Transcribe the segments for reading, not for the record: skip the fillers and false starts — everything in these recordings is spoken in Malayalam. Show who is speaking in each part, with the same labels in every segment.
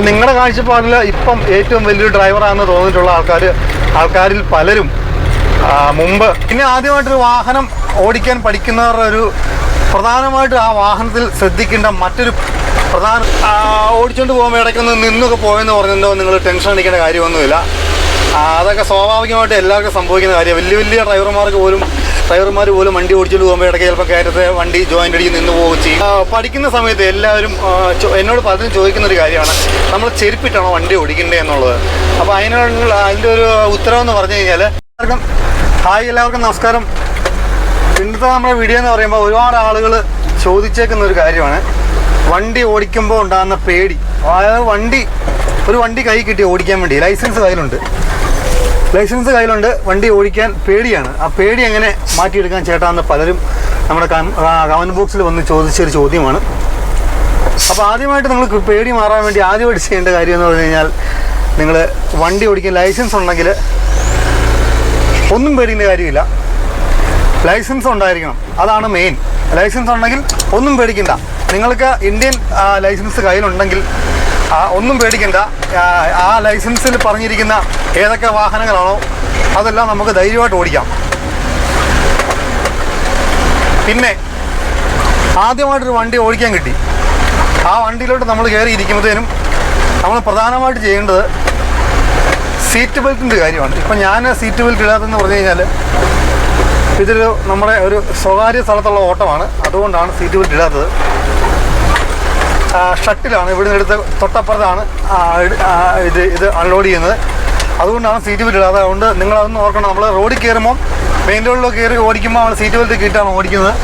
Speaker 1: നിങ്ങളുടെ കാഴ്ചപ്പാടിൽ ഇപ്പം ഏറ്റവും വലിയൊരു ഡ്രൈവറാണെന്ന് തോന്നിയിട്ടുള്ള ആൾക്കാരിൽ പലരും മുമ്പ് പിന്നെ ആദ്യമായിട്ടൊരു വാഹനം ഓടിക്കാൻ പഠിക്കുന്നവരുടെ ഒരു പ്രധാനമായിട്ട് ആ വാഹനത്തിൽ ശ്രദ്ധിക്കേണ്ട മറ്റൊരു പ്രധാന ഓടിച്ചുകൊണ്ട് പോകുമ്പോൾ ഇടയ്ക്കൊന്ന് നിന്നൊക്കെ പോയെന്ന് പറഞ്ഞിട്ടുണ്ടോ നിങ്ങൾ ടെൻഷൻ അടിക്കേണ്ട കാര്യമൊന്നുമില്ല. അതൊക്കെ സ്വാഭാവികമായിട്ട് എല്ലാവർക്കും സംഭവിക്കുന്ന കാര്യമാണ്. വലിയ ഡ്രൈവർമാർ പോലും വണ്ടി ഓടിച്ചുകൊണ്ട് പോകുമ്പോൾ ഇടയ്ക്ക് ചിലപ്പോൾ കയറ്റത്തെ വണ്ടി ജോയിൻ്റ് അടിച്ച് നിന്ന് പോകുകയും ചെയ്യും. പഠിക്കുന്ന സമയത്ത് എല്ലാവരും എന്നോട് പലരും ചോദിക്കുന്നൊരു കാര്യമാണ്, നമ്മൾ ചെരുപ്പിട്ടാണോ വണ്ടി ഓടിക്കേണ്ടത് എന്നുള്ളത്. അപ്പോൾ അതിൻ്റെ ഒരു ഉത്തരവെന്ന് പറഞ്ഞു കഴിഞ്ഞാൽ എല്ലാവർക്കും നമസ്കാരം. ഇന്നത്തെ നമ്മുടെ വീഡിയോ എന്ന് പറയുമ്പോൾ ഒരുപാട് ആളുകൾ ചോദിച്ചേക്കുന്ന ഒരു കാര്യമാണ് വണ്ടി ഓടിക്കുമ്പോൾ ഉണ്ടാകുന്ന പേടി. അതായത് ഒരു വണ്ടി കൈ കിട്ടി ഓടിക്കാൻ വേണ്ടി ലൈസൻസ് കയ്യിലുണ്ട്, വണ്ടി ഓടിക്കാൻ പേടിയാണ്. ആ പേടി എങ്ങനെ മാറ്റിയെടുക്കാൻ ചേട്ടാന്ന് പലരും നമ്മുടെ കമൻറ്റ് ബോക്സിൽ വന്ന് ചോദിച്ചൊരു ചോദ്യമാണ്. അപ്പോൾ ആദ്യമായിട്ട് നിങ്ങൾക്ക് പേടി മാറാൻ വേണ്ടി ആദ്യമായിട്ട് ചെയ്യേണ്ട കാര്യം എന്ന് പറഞ്ഞു കഴിഞ്ഞാൽ, നിങ്ങൾ വണ്ടി ഓടിക്കാൻ ലൈസൻസ് ഉണ്ടെങ്കിൽ ഒന്നും പേടിക്കേണ്ട കാര്യമില്ല. ലൈസൻസ് ഉണ്ടായിരിക്കണം, അതാണ് മെയിൻ. ലൈസൻസ് ഉണ്ടെങ്കിൽ ഒന്നും പേടിക്കണ്ട. നിങ്ങൾക്ക് ഇന്ത്യൻ ലൈസൻസ് കയ്യിലുണ്ടെങ്കിൽ ഒന്നും പേടിക്കണ്ട. ആ ലൈസൻസിൽ പറഞ്ഞിരിക്കുന്ന ഏതൊക്കെ വാഹനങ്ങളാണോ അതെല്ലാം നമുക്ക് ധൈര്യമായിട്ട് ഓടിക്കാം. പിന്നെ ആദ്യമായിട്ടൊരു വണ്ടി ഓടിക്കാൻ കിട്ടി, ആ വണ്ടിയിലോട്ട് നമ്മൾ കയറി ഇരിക്കുമ്പോഴത്തേനും നമ്മൾ പ്രധാനമായിട്ട് ചെയ്യേണ്ടത് സീറ്റ് ബെൽറ്റിൻ്റെ കാര്യമാണ്. ഇപ്പം ഞാൻ സീറ്റ് ബെൽറ്റ് ഇടാത്തതെന്ന് പറഞ്ഞു കഴിഞ്ഞാൽ ഇതൊരു നമ്മുടെ ഒരു സ്വകാര്യ സ്ഥലത്തുള്ള ഓട്ടമാണ്, അതുകൊണ്ടാണ് സീറ്റ് ബെൽറ്റ് ഇടാത്തത്. ഷട്ടിലാണ്, ഇവിടുന്ന് എടുത്ത് തൊട്ടപ്പുറത്താണ് ഇത് അൺലോഡ് ചെയ്യുന്നത്, അതുകൊണ്ടാണ് സീറ്റ് ബെൽറ്റ് ഇടാത്തത്. അതുകൊണ്ട് നിങ്ങളതൊന്ന് ഓർക്കണം. നമ്മൾ റോഡിൽ കയറുമ്പോൾ മെയിൻ റോഡിലൊക്കെ കയറി ഓടിക്കുമ്പോൾ നമ്മൾ സീറ്റ് ബെൽറ്റ് കിട്ടാണ് ഓടിക്കുന്നത്.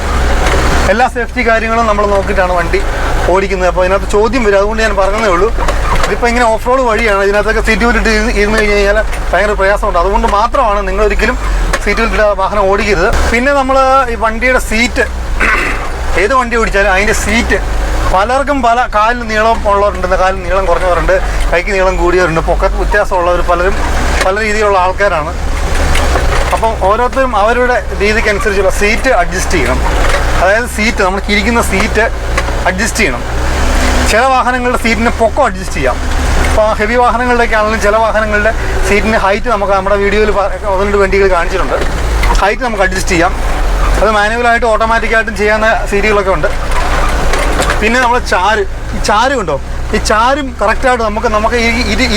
Speaker 1: എല്ലാ സേഫ്റ്റി കാര്യങ്ങളും നമ്മൾ നോക്കിയിട്ടാണ് വണ്ടി ഓടിക്കുന്നത്. അപ്പോൾ ഇതിനകത്ത് ചോദ്യം വരും, അതുകൊണ്ട് ഞാൻ പറഞ്ഞതേ ഉള്ളൂ. ഇതിപ്പോൾ ഇങ്ങനെ ഓഫ് റോഡ് വഴിയാണ്, ഇതിനകത്തൊക്കെ സീറ്റ് ബെൽറ്റ് ഇരുന്ന് കഴിഞ്ഞ് കഴിഞ്ഞാൽ ഭയങ്കര പ്രയാസമുണ്ട്. അതുകൊണ്ട് മാത്രമാണ് നിങ്ങളൊരിക്കലും സീറ്റ് ബെൽറ്റ് ഇടാതെ വാഹനം ഓടിക്കരുത്. പിന്നെ നമ്മൾ ഈ വണ്ടിയുടെ സീറ്റ്, ഏത് വണ്ടി ഓടിച്ചാലും അതിൻ്റെ സീറ്റ് പലർക്കും കാലിൽ നീളം ഉള്ളവരുണ്ട്, കാലിൽ നീളം കുറഞ്ഞവരുണ്ട്, കൈക്ക് നീളം കൂടിയവരുണ്ട്, പൊക്കത്ത് വ്യത്യാസമുള്ളവർ പല രീതിയിലുള്ള ആൾക്കാരാണ്. അപ്പം ഓരോരുത്തരും അവരുടെ രീതിക്കനുസരിച്ചുള്ള സീറ്റ് അഡ്ജസ്റ്റ് ചെയ്യണം. അതായത് സീറ്റ് നമുക്ക് ഇരിക്കുന്ന സീറ്റ് അഡ്ജസ്റ്റ് ചെയ്യണം. ചില വാഹനങ്ങളുടെ സീറ്റിന് പൊക്കം അഡ്ജസ്റ്റ് ചെയ്യാം. ഇപ്പോൾ ഹെവി വാഹനങ്ങളിലൊക്കെ ആണെങ്കിലും ചില വാഹനങ്ങളുടെ സീറ്റിൻ്റെ ഹൈറ്റ് നമുക്ക് നമ്മുടെ വീഡിയോയിൽ 1-2 വണ്ടികൾ കാണിച്ചിട്ടുണ്ട്. ഹൈറ്റ് നമുക്ക് അഡ്ജസ്റ്റ് ചെയ്യാം. അത് മാനുവലായിട്ടും ഓട്ടോമാറ്റിക്കായിട്ടും ചെയ്യാവുന്ന സീറ്റുകളൊക്കെ ഉണ്ട്. പിന്നെ നമ്മൾ ചാര് ഉണ്ടോ, ഈ ചാരും കറക്റ്റായിട്ട് നമുക്ക്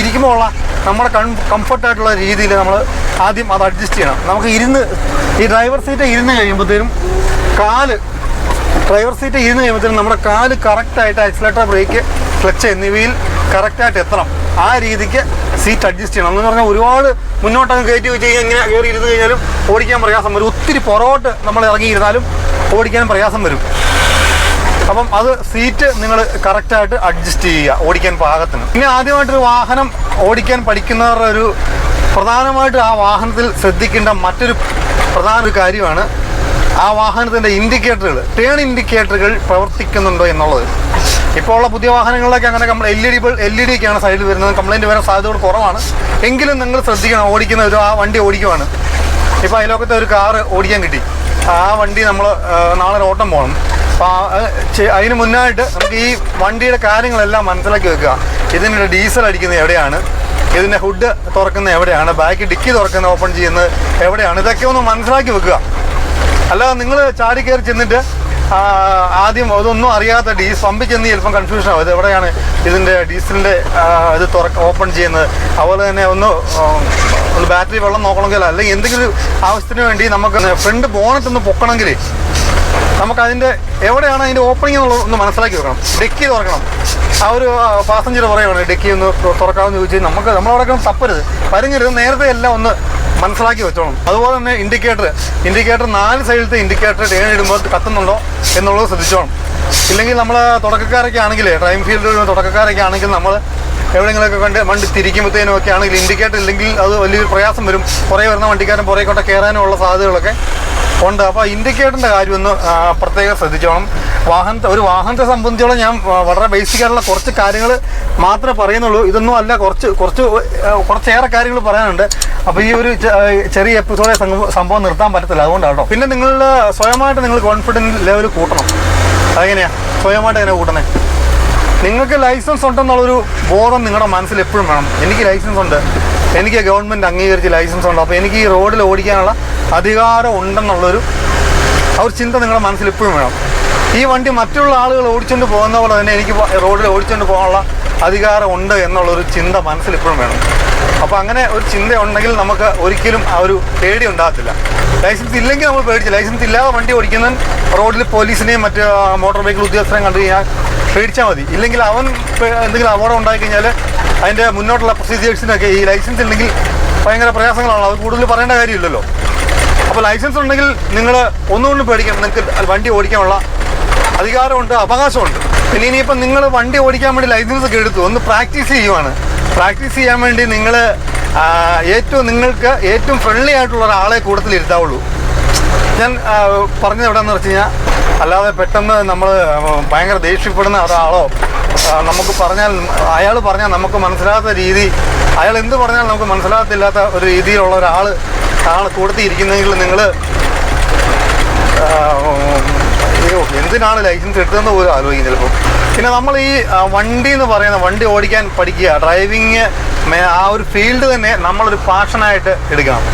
Speaker 1: ഇരിക്കുമ്പോൾ ഉള്ള നമ്മുടെ കംഫർട്ടായിട്ടുള്ള രീതിയിൽ നമ്മൾ ആദ്യം അത് അഡ്ജസ്റ്റ് ചെയ്യണം. നമുക്ക് ഈ ഡ്രൈവർ സീറ്റ് ഇരുന്ന് കഴിയുമ്പോഴത്തേനും നമ്മുടെ കാല് കറക്റ്റായിട്ട് ആക്സിലേറ്റർ, ബ്രേക്ക്, ക്ലച്ച് എന്നിവയിൽ കറക്റ്റായിട്ട് എത്തണം. ആ രീതിക്ക് സീറ്റ് അഡ്ജസ്റ്റ് ചെയ്യണം. എന്ന് പറഞ്ഞാൽ ഒരുപാട് മുന്നോട്ടങ്ങ് കയറ്റി വെച്ച് കഴിഞ്ഞാൽ ഇങ്ങനെ കയറി ഇരുന്ന് കഴിഞ്ഞാലും ഓടിക്കാൻ പ്രയാസം വരും. ഒത്തിരി പുറകോട്ട് നമ്മൾ ഇറങ്ങിയിരുന്നാലും ഓടിക്കാനും പ്രയാസം വരും. അപ്പം അത് സീറ്റ് നിങ്ങൾ കറക്റ്റായിട്ട് അഡ്ജസ്റ്റ് ചെയ്യുക ഓടിക്കാൻ പാകത്തിന്. പിന്നെ ആദ്യമായിട്ടൊരു വാഹനം ഓടിക്കാൻ പഠിക്കുന്നവരുടെ ഒരു പ്രധാനമായിട്ട് ആ വാഹനത്തിൽ ശ്രദ്ധിക്കേണ്ട മറ്റൊരു പ്രധാന കാര്യമാണ് ആ വാഹനത്തിൻ്റെ ടേൺ ഇൻഡിക്കേറ്ററുകൾ പ്രവർത്തിക്കുന്നുണ്ടോ എന്നുള്ളത്. ഇപ്പോൾ ഉള്ള പുതിയ വാഹനങ്ങളിലൊക്കെ അങ്ങനെ LED ഒക്കെയാണ് സൈഡിൽ വരുന്നത്. കംപ്ലൈൻറ്റ് വരാൻ സാധ്യതകൾ കുറവാണ്. എങ്കിലും നിങ്ങൾ ശ്രദ്ധിക്കണം, ആ വണ്ടി ഓടിക്കുവാണ്. ഇപ്പോൾ അയലോക്കത്തെ ഒരു കാറ് ഓടിക്കാൻ കിട്ടി, ആ വണ്ടി നമ്മൾ നാളെ ഓട്ടം പോകണം. അപ്പോൾ അതിന് മുന്നായിട്ട് നമുക്ക് ഈ വണ്ടിയുടെ കാര്യങ്ങളെല്ലാം മനസ്സിലാക്കി വെക്കുക. ഇതിൻ്റെ ഡീസൽ അടിക്കുന്നത് എവിടെയാണ്, ഇതിൻ്റെ ഹുഡ് തുറക്കുന്നത് എവിടെയാണ്, ബാക്ക് ഡിക്കി തുറക്കുന്നത് ഓപ്പൺ ചെയ്യുന്നത് എവിടെയാണ്, ഇതൊക്കെ ഒന്ന് മനസ്സിലാക്കി വെക്കുക. അല്ലാതെ നിങ്ങൾ ചാടി കയറി ചെന്നിട്ട് ആദ്യം അതൊന്നും അറിയാത്ത പമ്പിൽ ചെന്ന് ചിലപ്പം കൺഫ്യൂഷൻ ആവും. ഇത് എവിടെയാണ് ഇതിൻ്റെ ഡീസലിൻ്റെ ഇത് ഓപ്പൺ ചെയ്യുന്നത്. അതുപോലെ തന്നെ ഒന്ന് ബാറ്ററി വെള്ളം നോക്കണമെങ്കിൽ, അല്ലെങ്കിൽ എന്തെങ്കിലും ആവശ്യത്തിന് വേണ്ടി നമുക്ക് ഫ്രണ്ട് ബോണറ്റൊന്ന് പൊക്കണമെങ്കിൽ നമുക്കതിൻ്റെ എവിടെയാണ് അതിൻ്റെ ഓപ്പണിംഗ് എന്നുള്ളത് ഒന്ന് മനസ്സിലാക്കി വെക്കണം. ഡെക്കി തുറക്കണം. ആ ഒരു പാസഞ്ചർ പറയുകയാണ് ഡെക്കി ഒന്ന് തുറക്കാമെന്ന് ചോദിച്ചാൽ നമ്മളവിടെ തപ്പരുത്, പരുങ്ങരുത്, നേരത്തെ എല്ലാം ഒന്ന് മനസ്സിലാക്കി വെച്ചോണം. അതുപോലെ തന്നെ ഇൻഡിക്കേറ്റർ 4 സൈഡിലത്തെ ഇൻഡിക്കേറ്റർ ടേൺ ഇടുമ്പോൾ കത്തുന്നുണ്ടോ എന്നുള്ളത് ശ്രദ്ധിച്ചോണം. ഇല്ലെങ്കിൽ നമ്മൾ തുടക്കക്കാരൊക്കെ ആണെങ്കിൽ, ഡ്രൈവിംഗ് ഫീൽഡിൽ തുടക്കക്കാരൊക്കെ ആണെങ്കിൽ നമ്മൾ എവിടെയെങ്കിലുമൊക്കെ വണ്ടി തിരിക്കുമ്പോഴത്തേനും ഒക്കെ ആണെങ്കിൽ ഇൻഡിക്കേറ്റർ ഇല്ലെങ്കിൽ അത് വലിയൊരു പ്രയാസം വരും. പുറകെ വരുന്ന വണ്ടിക്കാരൻ പുറകെ കയറാനുള്ള സാധ്യതകളൊക്കെ ഉണ്ട്. അപ്പോൾ ഇൻഡിക്കേറ്ററിൻ്റെ കാര്യം ഒന്ന് പ്രത്യേകം ശ്രദ്ധിച്ചോണം. ഒരു വാഹനത്തെ സംബന്ധിച്ചോളം ഞാൻ വളരെ ബേസിക്കായിട്ടുള്ള കുറച്ച് കാര്യങ്ങൾ മാത്രമേ പറയുന്നുള്ളൂ. ഇതൊന്നും അല്ല, കുറച്ചേറെ കാര്യങ്ങൾ പറയാനുണ്ട്. അപ്പോൾ ഈ ഒരു ചെറിയ എപ്പിസോഡെ സംഭവം നിർത്താൻ പറ്റത്തില്ല, അതുകൊണ്ടാണ് കേട്ടോ. പിന്നെ സ്വയമായിട്ട് നിങ്ങൾ കോൺഫിഡൻസ് ലെവൽ കൂട്ടണം. അതെങ്ങനെയാണ് സ്വയമായിട്ട് എങ്ങനെ കൂട്ടണേ? നിങ്ങൾക്ക് ലൈസൻസ് ഉണ്ടെന്നുള്ളൊരു ബോധം നിങ്ങളുടെ മനസ്സിൽ എപ്പോഴും വേണം. എനിക്ക് ലൈസൻസ് ഉണ്ട്, എനിക്ക് ഗവൺമെൻറ് അംഗീകരിച്ച് ലൈസൻസ് ഉണ്ട്, അപ്പോൾ എനിക്ക് ഈ റോഡിൽ ഓടിക്കാനുള്ള അധികാരം ഉണ്ടെന്നുള്ളൊരു ആ ഒരു ചിന്ത നിങ്ങളുടെ മനസ്സിൽ എപ്പോഴും വേണം. ഈ വണ്ടി മറ്റുള്ള ആളുകൾ ഓടിച്ചുകൊണ്ട് പോകുന്ന പോലെ തന്നെ എനിക്ക് റോഡിൽ ഓടിച്ചുകൊണ്ട് പോകാനുള്ള അധികാരം ഉണ്ട് എന്നുള്ളൊരു ചിന്ത മനസ്സിൽ എപ്പോഴും വേണം. അപ്പോൾ അങ്ങനെ ഒരു ചിന്ത ഉണ്ടെങ്കിൽ നമുക്ക് ഒരിക്കലും ആ ഒരു പേടി ഉണ്ടാകത്തില്ല. ലൈസൻസ് ഇല്ലെങ്കിൽ നമ്മൾ പേടിച്ച്, ലൈസൻസ് ഇല്ലാതെ വണ്ടി ഓടിക്കുന്നവൻ റോഡിൽ പോലീസിനെയും മറ്റ് മോട്ടോർ വെഹിക്കിൾ ഉദ്യോഗസ്ഥരെയും കണ്ടു കഴിഞ്ഞാൽ പേടിച്ചാൽ മതി. ഇല്ലെങ്കിൽ അവൻ എന്തെങ്കിലും അപകടം ഉണ്ടായിക്കഴിഞ്ഞാൽ അതിൻ്റെ മുന്നോട്ടുള്ള പ്രൊസീജിയേഴ്സിനൊക്കെ ഈ ലൈസൻസ് ഇല്ലെങ്കിൽ ഭയങ്കര പ്രയാസങ്ങളാണ്. അത് കൂടുതൽ പറയേണ്ട കാര്യമില്ലല്ലോ. അപ്പോൾ ലൈസൻസ് ഉണ്ടെങ്കിൽ നിങ്ങൾ ഒന്നുകൊണ്ടും പേടിക്കണം, നിങ്ങൾക്ക് വണ്ടി ഓടിക്കാനുള്ള അധികാരമുണ്ട്, അവകാശമുണ്ട്. പിന്നെ ഇനിയിപ്പം നിങ്ങൾ വണ്ടി ഓടിക്കാൻ വേണ്ടി ലൈസൻസ് ഒക്കെ എടുത്തു, ഒന്ന് പ്രാക്ടീസ് ചെയ്യുവാണ്. പ്രാക്ടീസ് ചെയ്യാൻ വേണ്ടി നിങ്ങൾ നിങ്ങൾക്ക് ഏറ്റവും ഫ്രണ്ട്ലി ആയിട്ടുള്ള ഒരാളെ കൂട്ടത്തിൽ ഇരുത്താവുള്ളൂ. ഞാൻ പറഞ്ഞത് എവിടെയാണെന്ന് വെച്ച് കഴിഞ്ഞാൽ, അല്ലാതെ പെട്ടെന്ന് നമ്മൾ ഭയങ്കര ദേഷ്യപ്പെടുന്ന ഒരാളോ നമുക്ക് പറഞ്ഞാൽ അയാൾ പറഞ്ഞാൽ നമുക്ക് മനസ്സിലാകാത്ത രീതി, അയാൾ എന്ത് പറഞ്ഞാൽ നമുക്ക് മനസ്സിലാകത്തില്ലാത്ത ഒരു രീതിയിലുള്ള ഒരാൾ കൂട്ടത്തിൽ ഇരിക്കുന്നെങ്കിൽ നിങ്ങൾ എന്തിനാണ് ലൈസൻസ് എടുത്തതെന്ന് പോലും ആലോചിക്കും ചിലപ്പോൾ. പിന്നെ നമ്മൾ ഈ വണ്ടി എന്ന് പറയുന്ന വണ്ടി ഓടിക്കാൻ പഠിക്കുക, ഡ്രൈവിങ് ആ ഒരു ഫീൽഡ് തന്നെ നമ്മളൊരു പാഷനായിട്ട് എടുക്കണം.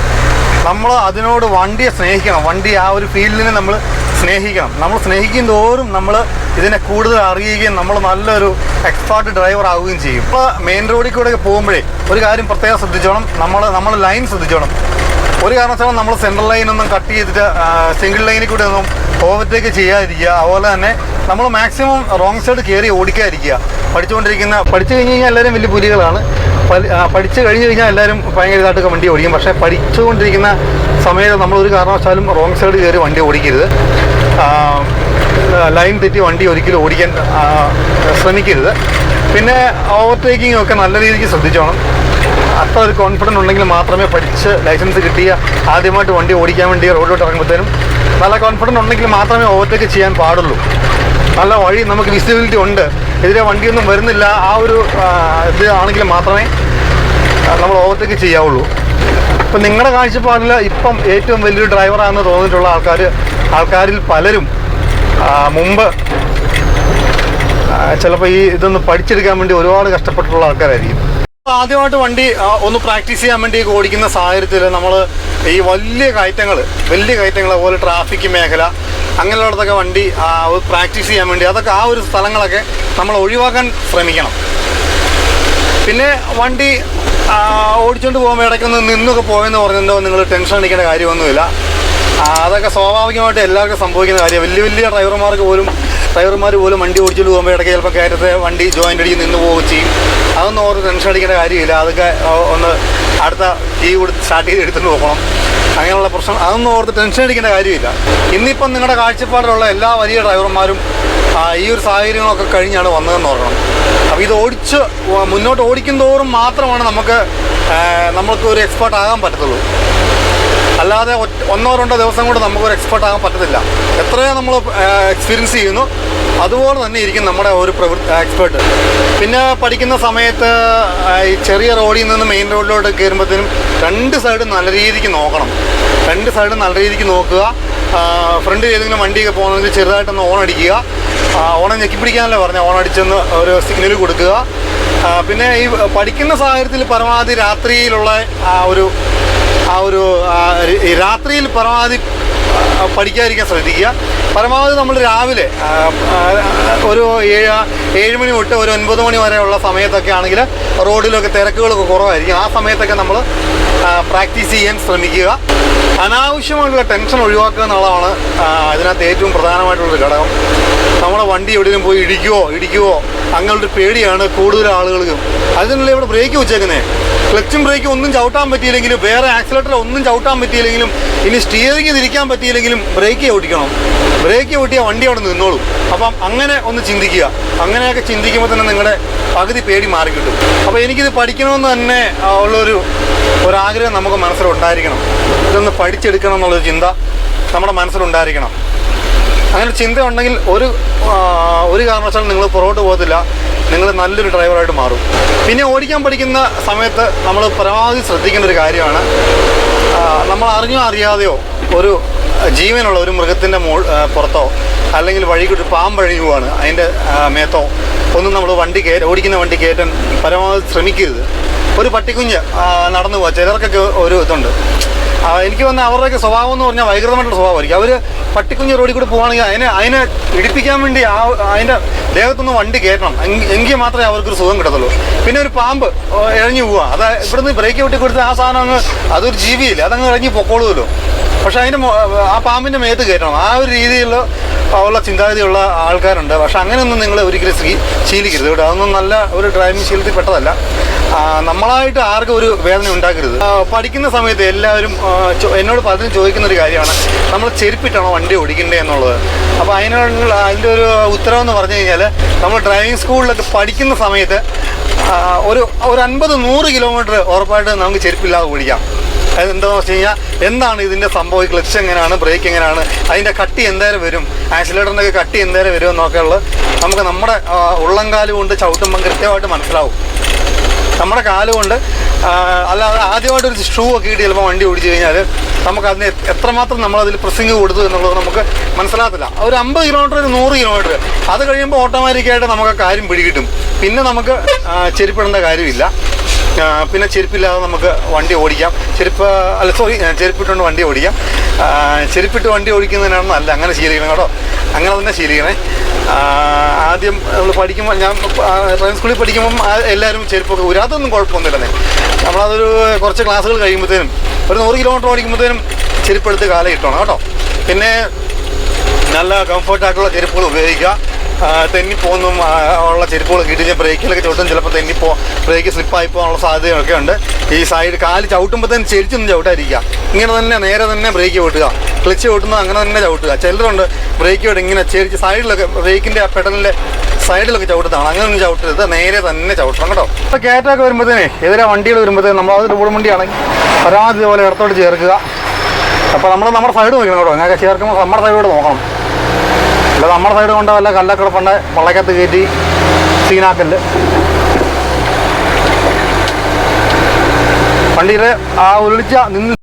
Speaker 1: നമ്മൾ അതിനോട് വണ്ടിയെ സ്നേഹിക്കണം, വണ്ടി ആ ഒരു ഫീൽഡിനെ നമ്മൾ സ്നേഹിക്കണം. നമ്മൾ സ്നേഹിക്കും തോറും നമ്മൾ ഇതിനെ കൂടുതൽ അറിയുകയും നമ്മൾ നല്ലൊരു എക്സ്പേർട്ട് ഡ്രൈവർ ആവുകയും ചെയ്യും. ഇപ്പോൾ മെയിൻ റോഡിൽ കൂടെ പോകുമ്പോഴേ ഒരു കാര്യം പ്രത്യേകം ശ്രദ്ധിച്ചോണം, നമ്മൾ ലൈൻ ശ്രദ്ധിച്ചോണം. ഒരു കാരണവശാലും നമ്മൾ സെൻട്രൽ ലൈനൊന്നും കട്ട് ചെയ്തിട്ട് സിംഗിൾ ലൈനിൽ കൂടെ ഒന്നും ഓവർടേക്ക് ചെയ്യാതിരിക്കുക. അതുപോലെ തന്നെ നമ്മൾ മാക്സിമം റോങ് സൈഡ് കയറി ഓടിക്കാതിരിക്കുക. പഠിച്ചു കഴിഞ്ഞ് കഴിഞ്ഞാൽ എല്ലാവരും വലിയ പുലികളാണ്. പഠിച്ചു കഴിഞ്ഞ് കഴിഞ്ഞാൽ എല്ലാവരും ഭയങ്കര ഇതായിട്ടൊക്കെ വണ്ടി ഓടിക്കും. പക്ഷേ പഠിച്ചുകൊണ്ടിരിക്കുന്ന സമയത്ത് നമ്മളൊരു കാരണവശാലും റോങ് സൈഡ് കയറി വണ്ടി ഓടിക്കരുത്. ലൈൻ തെറ്റി വണ്ടി ഒരിക്കലും ഓടിക്കാൻ ശ്രമിക്കരുത്. പിന്നെ ഓവർടേക്കിംഗ് ഒക്കെ നല്ല രീതിക്ക് ശ്രദ്ധിച്ചോണം. അത്ര ഒരു കോൺഫിഡൻസ് ഉണ്ടെങ്കിൽ മാത്രമേ പഠിച്ച് ലൈസൻസ് കിട്ടിയ ആദ്യമായിട്ട് വണ്ടി ഓടിക്കാൻ വേണ്ടി റോഡിലോട്ട് ഇറങ്ങുമ്പോഴത്തേനും നല്ല കോൺഫിഡൻസ് ഉണ്ടെങ്കിൽ മാത്രമേ ഓവർടേക്ക് ചെയ്യാൻ പാടുള്ളൂ. നല്ല വഴി നമുക്ക് വിസിബിലിറ്റി ഉണ്ട്, എതിരെ വണ്ടിയൊന്നും വരുന്നില്ല, ആ ഒരു ഇത് ആണെങ്കിൽ മാത്രമേ നമ്മൾ ഓവർടേക്ക് ചെയ്യാവുള്ളൂ. ഇപ്പം നിങ്ങളുടെ കാഴ്ചപ്പാടിൽ ഇപ്പം ഏറ്റവും വലിയൊരു ഡ്രൈവറാണെന്ന് തോന്നിയിട്ടുള്ള ആൾക്കാരിൽ പലരും മുമ്പ് ചിലപ്പോൾ ഈ ഇതൊന്ന് പഠിച്ചെടുക്കാൻ വേണ്ടി ഒരുപാട് കഷ്ടപ്പെട്ടിട്ടുള്ള ആൾക്കാരായിരിക്കും. ആദ്യമായിട്ട് വണ്ടി ഒന്ന് പ്രാക്ടീസ് ചെയ്യാൻ വേണ്ടി ഓടിക്കുന്ന സാഹചര്യത്തിൽ നമ്മൾ ഈ വലിയ കയറ്റങ്ങൾ അതുപോലെ ട്രാഫിക് മേഖല അങ്ങനെയുള്ളതൊക്കെ വണ്ടി പ്രാക്ടീസ് ചെയ്യാൻ വേണ്ടി അതൊക്കെ ആ ഒരു സ്ഥലങ്ങളൊക്കെ നമ്മൾ ഒഴിവാക്കാൻ ശ്രമിക്കണം. പിന്നെ വണ്ടി ഓടിച്ചുകൊണ്ട് പോകുമ്പോൾ ഇടയ്ക്കൊന്ന് നിന്നൊക്കെ പോയെന്ന് പറഞ്ഞിട്ടുണ്ടോ നിങ്ങൾ ടെൻഷൻ അടിക്കേണ്ട കാര്യമൊന്നുമില്ല. അതൊക്കെ സ്വാഭാവികമായിട്ട് എല്ലാവർക്കും സംഭവിക്കുന്ന കാര്യമാണ്. വലിയ ഡ്രൈവർമാർ പോലും വണ്ടി ഓടിച്ചുകൊണ്ട് പോകുമ്പോൾ ഇടയ്ക്ക് ചിലപ്പോൾ കയറ്റത്തെ വണ്ടി ജോയിൻ്റ് അടിച്ച് നിന്ന് പോവുകയും ചെയ്യും. അതൊന്നും ഓർത്ത് ടെൻഷൻ അടിക്കേണ്ട കാര്യമില്ല. അതൊക്കെ ഒന്ന് അടുത്ത കീ കൊടുത്ത് സ്റ്റാർട്ട് ചെയ്ത് എടുത്തുകൊണ്ട് പോകണം. അങ്ങനെയുള്ള പ്രശ്നം അതൊന്നും ഓർത്ത് ടെൻഷൻ അടിക്കേണ്ട കാര്യമില്ല. ഇന്നിപ്പം നിങ്ങളുടെ കാഴ്ചപ്പാടിലുള്ള എല്ലാ വലിയ ഡ്രൈവർമാരും ഈ ഒരു സാഹചര്യങ്ങളൊക്കെ കഴിഞ്ഞാണ് വന്നതെന്ന് ഓർക്കണം. അപ്പോൾ ഇത് മുന്നോട്ട് ഓടിക്കും തോറും മാത്രമാണ് നമുക്ക് ഒരു എക്സ്പേർട്ട് ആകാൻ പറ്റത്തുള്ളൂ. അല്ലാതെ 1-2 ദിവസം കൊണ്ട് നമുക്കൊരു എക്സ്പേർട്ട് ആകാൻ പറ്റത്തില്ല. എത്രയോ നമ്മൾ എക്സ്പീരിയൻസ് ചെയ്യുന്നു അതുപോലെ തന്നെ ഇരിക്കും നമ്മുടെ ഒരു എക്സ്പേർട്ട്. പിന്നെ പഠിക്കുന്ന സമയത്ത് ഈ ചെറിയ റോഡിൽ നിന്ന് മെയിൻ റോഡിലോട്ട് കയറുമ്പോഴത്തേനും രണ്ട് സൈഡും നല്ല രീതിക്ക് നോക്കണം. നോക്കുക. ഫ്രണ്ടിൽ ഏതെങ്കിലും വണ്ടിയൊക്കെ പോകുന്നെങ്കിൽ ചെറുതായിട്ടൊന്ന് ഓൺ അടിക്കുക. ഓണം ഞെക്കിപ്പിടിക്കാനല്ലേ പറഞ്ഞാൽ ഓൺ അടിച്ചൊന്ന് ഒരു സിഗ്നൽ കൊടുക്കുക. പിന്നെ ഈ പഠിക്കുന്ന സാഹചര്യത്തിൽ പരമാവധി രാത്രിയിലുള്ള രാത്രിയിൽ പരമാവധി പഠിക്കാതിരിക്കാൻ ശ്രദ്ധിക്കുക. പരമാവധി നമ്മൾ രാവിലെ ഒരു 7 മണി തൊട്ട് ഒരു 9 മണി വരെയുള്ള സമയത്തൊക്കെ ആണെങ്കിൽ റോഡിലൊക്കെ തിരക്കുകളൊക്കെ കുറവായിരിക്കും. ആ സമയത്തൊക്കെ നമ്മൾ പ്രാക്ടീസ് ചെയ്യാൻ ശ്രമിക്കുക. അനാവശ്യമായിട്ടുള്ള ടെൻഷൻ ഒഴിവാക്കുക എന്നുള്ളതാണ് ഇതിനകത്ത് ഏറ്റവും പ്രധാനമായിട്ടുള്ളൊരു ഘടകം. നമ്മളെ വണ്ടി എവിടെയെങ്കിലും പോയി ഇടിക്കുവോ അങ്ങനൊരു പേടിയാണ് കൂടുതൽ ആളുകൾക്കും. അതിനുള്ള ഇവിടെ ബ്രേക്ക് വെച്ചേക്കുന്നത്. ക്ലച്ചും ബ്രേക്കും ഒന്നും ചവിട്ടാൻ പറ്റിയില്ലെങ്കിലും, വേറെ ആക്സിലേറ്റർ ഒന്നും ചവിട്ടാൻ പറ്റിയില്ലെങ്കിലും, ഇനി സ്റ്റിയറിംഗ് തിരിക്കാൻ പറ്റിയില്ലെങ്കിലും ബ്രേക്ക് ചവിട്ടിക്കണം. ബ്രേക്ക് ചവിട്ടിയാൽ വണ്ടി അവിടെ നിന്നോളും. അപ്പം അങ്ങനെ ഒന്ന് ചിന്തിക്കുക. അങ്ങനെയൊക്കെ ചിന്തിക്കുമ്പോൾ തന്നെ നിങ്ങളുടെ പകുതി പേടി മാറിക്കിട്ടും. അപ്പോൾ എനിക്കിത് പഠിക്കണമെന്ന് തന്നെ ഒരാഗ്രഹം നമുക്ക് മനസ്സിലുണ്ടായിരിക്കണം. ഇതൊന്ന് പഠിച്ചെടുക്കണം എന്നുള്ളൊരു ചിന്ത നമ്മുടെ മനസ്സിലുണ്ടായിരിക്കണം. അങ്ങനെ ചിന്ത ഉണ്ടെങ്കിൽ ഒരു കാരണവശാലും നിങ്ങൾ പുറകോട്ട് പോകത്തില്ല. നിങ്ങൾ നല്ലൊരു ഡ്രൈവറായിട്ട് മാറും. പിന്നെ ഓടിക്കാൻ പഠിക്കുന്ന സമയത്ത് നമ്മൾ പരമാവധി ശ്രദ്ധിക്കേണ്ട ഒരു കാര്യമാണ്, നമ്മൾ അറിഞ്ഞോ അറിയാതെയോ ഒരു ജീവനുള്ള ഒരു മൃഗത്തിൻ്റെ പുറത്തോ അല്ലെങ്കിൽ വഴിക്കൊരു പാമ്പഴഞ്ഞു പോവാണ് അതിൻ്റെ മേത്തോ ഒന്നും നമ്മൾ ഓടിക്കുന്ന വണ്ടി കയറ്റാൻ പരമാവധി ശ്രമിക്കരുത്. ഒരു പട്ടിക്കുഞ്ഞ് നടന്നു പോകാം, ചിലർക്കൊക്കെ ഒരു ഇതുണ്ട്. എനിക്ക് വന്ന അവരുടെയൊക്കെ സ്വഭാവം എന്ന് പറഞ്ഞാൽ വൈകൃതമായിട്ടുള്ള സ്വഭാവമായിരിക്കും. അവർ പട്ടിക്കുഞ്ഞ് റോഡിൽ കൂടി പോകുകയാണെങ്കിൽ അതിനെ ഇടിപ്പിക്കാൻ വേണ്ടി അതിൻ്റെ ദേഹത്തൊന്ന് വണ്ടി കയറ്റണം, എങ്കിൽ മാത്രമേ അവർക്കൊരു സുഖം കിട്ടത്തുള്ളൂ. പിന്നെ ഒരു പാമ്പ് ഇഴഞ്ഞു പോവുക, ഇവിടുന്ന് ബ്രേക്ക് വിട്ടി കൊടുത്ത് ആ സാധനം അതൊരു ജീവിയില്ല, അതങ്ങ് ഇറങ്ങി പൊക്കോളുമല്ലോ. പക്ഷെ ആ പാമ്പിൻ്റെ മേത്ത് കയറ്റണം, ആ ഒരു രീതിയിലുള്ള ചിന്താഗതിയുള്ള ആൾക്കാരുണ്ട്. പക്ഷെ അങ്ങനെയൊന്നും നിങ്ങൾ ഒരിക്കലും ശീലിക്കരുത് കേട്ടോ. അതൊന്നും നല്ല ഒരു ഡ്രൈവിംഗ് ശീലത്തിൽ പെട്ടതല്ല. നമ്മളായിട്ട് ആർക്കും ഒരു വേദന ഉണ്ടാക്കരുത്. പഠിക്കുന്ന സമയത്ത് എല്ലാവരും എന്നോട് പലരും ചോദിക്കുന്നൊരു കാര്യമാണ്, നമ്മൾ ചെരുപ്പിട്ടാണോ വണ്ടി ഓടിക്കേണ്ടത് എന്നുള്ളത്. അപ്പോൾ അതിൻ്റെ ഒരു ഉത്തരവെന്ന് പറഞ്ഞു കഴിഞ്ഞാൽ, നമ്മൾ ഡ്രൈവിംഗ് സ്കൂളിലൊക്കെ പഠിക്കുന്ന സമയത്ത് ഒരു 50-100 കിലോമീറ്റർ ഉറപ്പായിട്ട് നമുക്ക് ചെരുപ്പില്ലാതെ ഓടിക്കാം. അതെന്താണെന്ന് വെച്ച് കഴിഞ്ഞാൽ, എന്താണ് ഇതിൻ്റെ സംഭവം, ക്ലച്ച് എങ്ങനെയാണ്, ബ്രേക്ക് എങ്ങനെയാണ്, അതിൻ്റെ കട്ടി എന്തായാലും വരും, ആക്സിലേറ്ററിൻ്റെ കട്ടി എന്തായാലും വരും എന്നൊക്കെ ഉള്ളത് നമുക്ക് നമ്മുടെ ഉള്ളംകാല് കൊണ്ട് ചവിട്ടുമ്പം കൃത്യമായിട്ട് മനസ്സിലാവും. നമ്മുടെ കാലുകൊണ്ട് അല്ലാതെ ആദ്യമായിട്ടൊരു ഷൂ ഒക്കെ ഇട്ട് ചിലപ്പോൾ വണ്ടി ഓടിച്ചു കഴിഞ്ഞാൽ നമുക്കതിന് എത്രമാത്രം നമ്മളതിൽ പ്രസ്സിങ് കൊടുത്തു എന്നുള്ളത് നമുക്ക് മനസ്സിലാകത്തില്ല. ഒരു 50 കിലോമീറ്റർ, 100 കിലോമീറ്റർ അത് കഴിയുമ്പോൾ ഓട്ടോമാറ്റിക്കായിട്ട് നമുക്ക് കാര്യം പിടികിട്ടും. പിന്നെ നമുക്ക് ചെരുപ്പിടേണ്ട കാര്യമില്ല. പിന്നെ ചെരുപ്പില്ലാതെ നമുക്ക് വണ്ടി ഓടിക്കാം. ചെരുപ്പിട്ടുകൊണ്ട് വണ്ടി ഓടിക്കാം. ചെരുപ്പിട്ട് വണ്ടി ഓടിക്കുന്നതിനാണ് നല്ല. അങ്ങനെ ശീലിക്കണം കേട്ടോ, അങ്ങനെ തന്നെ ശീലിക്കണേ. ആദ്യം നമ്മൾ പഠിക്കുമ്പോൾ, ഞാൻ ഡ്രൈവിംഗ് സ്കൂളിൽ പഠിക്കുമ്പം എല്ലാവരും ചെരുപ്പൊക്കെ ഊരും, അതൊന്നും കുഴപ്പമൊന്നുമില്ലെന്നേ. നമ്മളതൊരു കുറച്ച് ക്ലാസ്സുകൾ കഴിയുമ്പോഴത്തേനും ഒരു 100 കിലോമീറ്റർ ഓടിക്കുമ്പോഴത്തേനും ചെരുപ്പെടുത്ത് കാലം ഇട്ടണം കേട്ടോ. പിന്നെ നല്ല കംഫർട്ടായിട്ടുള്ള ചെരുപ്പുകൾ ഉപയോഗിക്കുക. തെന്നിപ്പോന്നും ഉള്ള ചെരുപ്പുകളൊക്കെ ഇട്ട് ബ്രേക്കിലൊക്കെ ചവിട്ടും, ചിലപ്പോൾ ബ്രേക്ക് സ്ലിപ്പായി പോകാനുള്ള സാധ്യതയൊക്കെ ഉണ്ട്. ഈ സൈഡ് കാല് ചവിട്ടുമ്പോഴത്തേനും ചെരിച്ചൊന്നും ചവിട്ടാതിരിക്കുക, ഇങ്ങനെ തന്നെ നേരെ തന്നെ ബ്രേക്ക് ചവിട്ടുക. ക്ലച്ച് ചവിട്ടുന്നത് അങ്ങനെ തന്നെ ചവിട്ടുക. ചിലരുണ്ട് ബ്രേക്ക് ചവിട്ട് ഇങ്ങനെ ചെരിച്ച് സൈഡിലൊക്കെ, ബ്രേക്കിൻ്റെ ആ പെഡലിൻ്റെ സൈഡിലൊക്കെ ചവിട്ടുന്നതാണ്. അങ്ങനെ ഒന്നും ചവിട്ടരുത്, നേരെ തന്നെ ചവിട്ടണം കേട്ടോ. ഇപ്പോൾ കയറ്റമൊക്കെ വരുമ്പോഴത്തേനെ, എതിരെ വണ്ടികൾ വരുമ്പോഴത്തേനും നമ്മളത് റോഡ് വണ്ടിയാണെങ്കിൽ പരമാവധി ഇതുപോലെ ഇടത്തോട്ട് ചേർക്കുക. അപ്പോൾ നമ്മുടെ സൈഡ് നോക്കണം കേട്ടോ. അങ്ങനെ ചേർക്കുമ്പോൾ നമ്മുടെ സൈഡോട് നോക്കണം, അല്ല നമ്മുടെ സൈഡ് കൊണ്ടോ വല്ല കല്ലൊക്കെ കിടപ്പുണ്ട് വള്ളക്കകത്ത് കയറ്റി സീനാക്കല്ല്. വണ്ടിയിൽ ആ ഒളിച്ച നിന്ന്